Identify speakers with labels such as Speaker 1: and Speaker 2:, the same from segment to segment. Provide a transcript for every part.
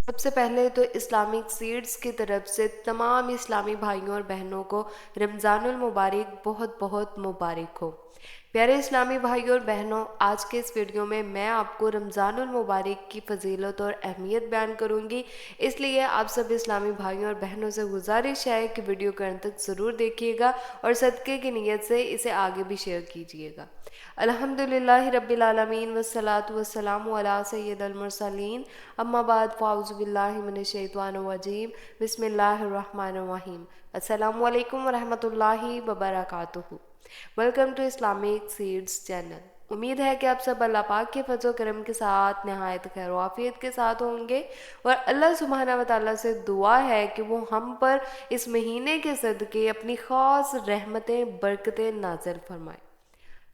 Speaker 1: سب سے پہلے تو اسلامک سیڈز کی طرف سے تمام اسلامی بھائیوں اور بہنوں کو رمضان المبارک بہت بہت مبارک ہو۔ پیارے اسلامی بھائیوں اور بہنوں، آج کے اس ویڈیو میں آپ کو رمضان المبارک کی فضیلت اور اہمیت بیان کروں گی، اس لیے آپ سب اسلامی بھائیوں اور بہنوں سے گزارش ہے کہ ویڈیو کے انت تک ضرور دیکھیے گا اور صدقے کی نیت سے اسے آگے بھی شیئر کیجیے گا۔ الحمدللہ رب العالمین والصلاة والسلام علی سید المرسلین، اما بعد فاعوذ باللہ من الشیطان الرجیم، بسم اللہ الرحمن الرحیم۔ السلام علیکم ورحمۃ اللہ وبرکاتہ۔ Welcome to Islamic Seeds channel. امید ہے کہ آپ سب اللہ پاک کے فضل و کرم کے ساتھ نہایت خیر و عافیت کے ساتھ ہوں گے، اور اللہ سبحانہ و تعالیٰ سے دعا ہے کہ وہ ہم پر اس مہینے کے صدقے اپنی خاص رحمتیں برکتیں نازل فرمائے۔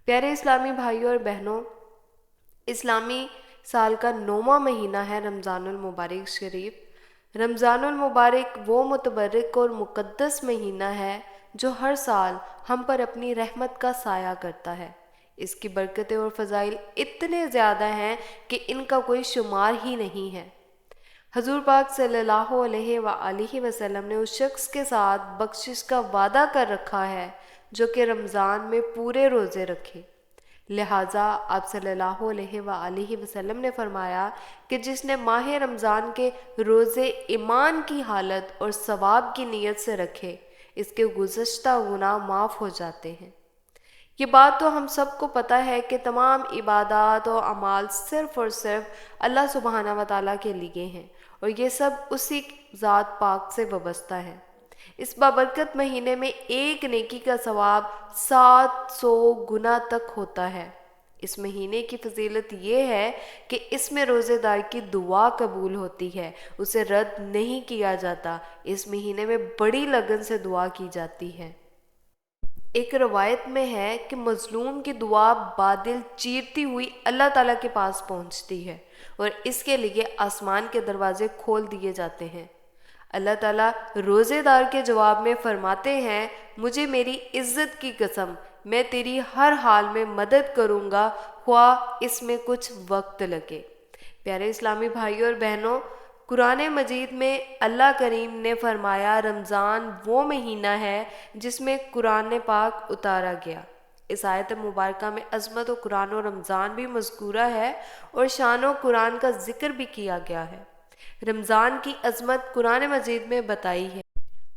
Speaker 1: پیارے اسلامی بھائیوں اور بہنوں، اسلامی سال کا 9واں مہینہ ہے رمضان المبارک شریف۔ رمضان المبارک وہ متبرک اور مقدس مہینہ ہے جو ہر سال ہم پر اپنی رحمت کا سایہ کرتا ہے۔ اس کی برکتیں اور فضائل اتنے زیادہ ہیں کہ ان کا کوئی شمار ہی نہیں ہے۔ حضور پاک صلی اللہ علیہ وآلہ وسلم نے اس شخص کے ساتھ بخشش کا وعدہ کر رکھا ہے جو کہ رمضان میں پورے روزے رکھے۔ لہٰذا آپ صلی اللہ علیہ وآلہ وسلم نے فرمایا کہ جس نے ماہ رمضان کے روزے ایمان کی حالت اور ثواب کی نیت سے رکھے، اس کے گزشتہ گناہ معاف ہو جاتے ہیں۔ یہ بات تو ہم سب کو پتہ ہے کہ تمام عبادات و اعمال صرف اور صرف اللہ سبحانہ و تعالیٰ کے لیے ہیں، اور یہ سب اسی ذات پاک سے وابستہ ہے۔ اس بابرکت مہینے میں ایک نیکی کا ثواب 700 گنا تک ہوتا ہے۔ اس مہینے کی فضیلت یہ ہے کہ اس میں روزے دار کی دعا قبول ہوتی ہے، اسے رد نہیں کیا جاتا۔ اس مہینے میں بڑی لگن سے دعا کی جاتی ہے۔ ایک روایت میں ہے کہ مظلوم کی دعا بادل چیرتی ہوئی اللہ تعالیٰ کے پاس پہنچتی ہے، اور اس کے لیے آسمان کے دروازے کھول دیے جاتے ہیں۔ اللہ تعالیٰ روزے دار کے جواب میں فرماتے ہیں، مجھے میری عزت کی قسم، میں تیری ہر حال میں مدد کروں گا، خواہ اس میں کچھ وقت لگے۔ پیارے اسلامی بھائیوں اور بہنوں، قرآن مجید میں اللہ کریم نے فرمایا رمضان وہ مہینہ ہے جس میں قرآن پاک اتارا گیا۔ اس آیت مبارکہ میں عظمت و قرآن و رمضان بھی مذکورہ ہے، اور شان و قرآن کا ذکر بھی کیا گیا ہے۔ رمضان کی عظمت قرآن مجید میں بتائی ہے۔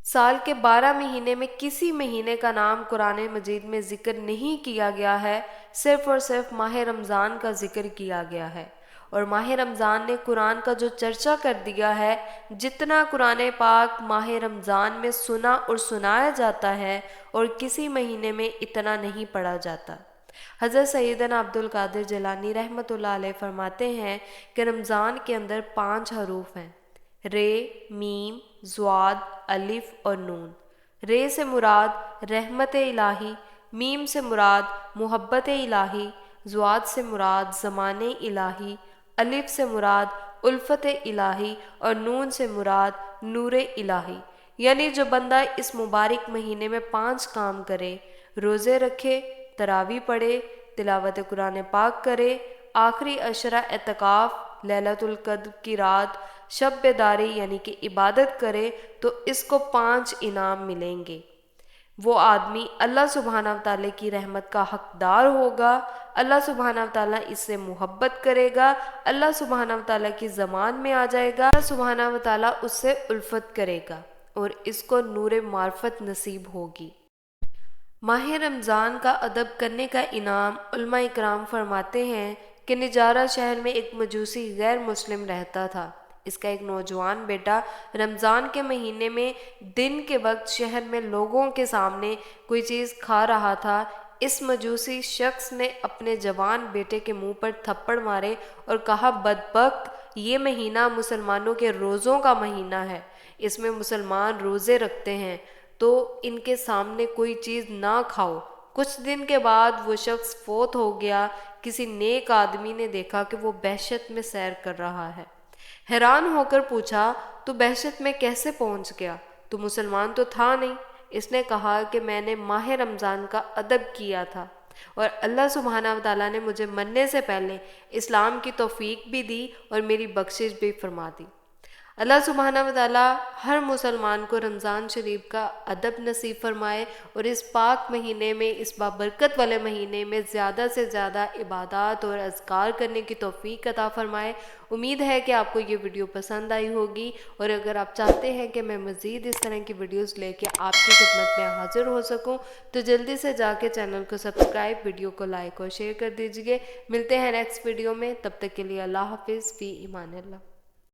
Speaker 1: سال کے 12 مہینے میں کسی مہینے کا نام قرآن مجید میں ذکر نہیں کیا گیا ہے، صرف اور صرف ماہ رمضان کا ذکر کیا گیا ہے۔ اور ماہ رمضان نے قرآن کا جو چرچا کر دیا ہے، جتنا قرآن پاک ماہ رمضان میں سنا اور سنایا جاتا ہے، اور کسی مہینے میں اتنا نہیں پڑھا جاتا۔ حضرت سیدنا عبد القادر جیلانی رحمۃ اللہ علیہ فرماتے ہیں کہ رمضان کے اندر 5 حروف ہیں: رے، میم، ضاد، الف اور نون۔ رے سے مراد رحمت الہی، میم سے مراد محبت الہی، ضاد سے مراد زمان الہی، الف سے مراد الفت الہی، اور نون سے مراد نور الہی۔ یعنی جو بندہ اس مبارک مہینے میں 5 کام کرے، روزے رکھے، تراویح پڑھے، تلاوت قرآن پاک کرے، آخری عشرہ اعتکاف، لیلۃ القدر کی رات شب بیداری یعنی کہ عبادت کرے، تو اس کو 5 انعام ملیں گے۔ وہ آدمی اللہ سبحانہ وتعالی کی رحمت کا حقدار ہوگا، اللہ سبحانہ وتعالی اس سے محبت کرے گا، اللہ سبحانہ وتعالی کی زمان میں آ جائے گا، اللہ سبحانہ وتعالی اس سے الفت کرے گا، اور اس کو نور معرفت نصیب ہوگی۔ ماہ رمضان کا ادب کرنے کا انعام علماء اکرام فرماتے ہیں کہ نجارہ شہر میں ایک مجوسی غیر مسلم رہتا تھا۔ اس کا ایک نوجوان بیٹا رمضان کے مہینے میں دن کے وقت شہر میں لوگوں کے سامنے کوئی چیز کھا رہا تھا۔ اس مجوسی شخص نے اپنے جوان بیٹے کے منہ پر تھپڑ مارے اور کہا، بدبخت، یہ مہینہ مسلمانوں کے روزوں کا مہینہ ہے، اس میں مسلمان روزے رکھتے ہیں، تو ان کے سامنے کوئی چیز نہ کھاؤ۔ کچھ دن کے بعد وہ شخص فوت ہو گیا۔ کسی نیک آدمی نے دیکھا کہ وہ بہشت میں سیر کر رہا ہے۔ حیران ہو کر پوچھا، تو بہشت میں کیسے پہنچ گیا؟ تو مسلمان تو تھا نہیں۔ اس نے کہا کہ میں نے ماہ رمضان کا ادب کیا تھا، اور اللہ سبحانہ وتعالیٰ نے مجھے مرنے سے پہلے اسلام کی توفیق بھی دی اور میری بخشش بھی فرما دی۔ اللہ سبحانہ و تعالیٰ ہر مسلمان کو رمضان شریف کا ادب نصیب فرمائے اور اس پاک مہینے میں، اس بابرکت والے مہینے میں زیادہ سے زیادہ عبادات اور اذکار کرنے کی توفیق عطا فرمائے۔ امید ہے کہ آپ کو یہ ویڈیو پسند آئی ہوگی، اور اگر آپ چاہتے ہیں کہ میں مزید اس طرح کی ویڈیوز لے کے آپ کی خدمت میں حاضر ہو سکوں تو جلدی سے جا کے چینل کو سبسکرائب، ویڈیو کو لائک اور شیئر کر دیجئے۔ ملتے ہیں نیکسٹ ویڈیو میں، تب تک کے لیے اللہ حافظ، فی امان اللہ۔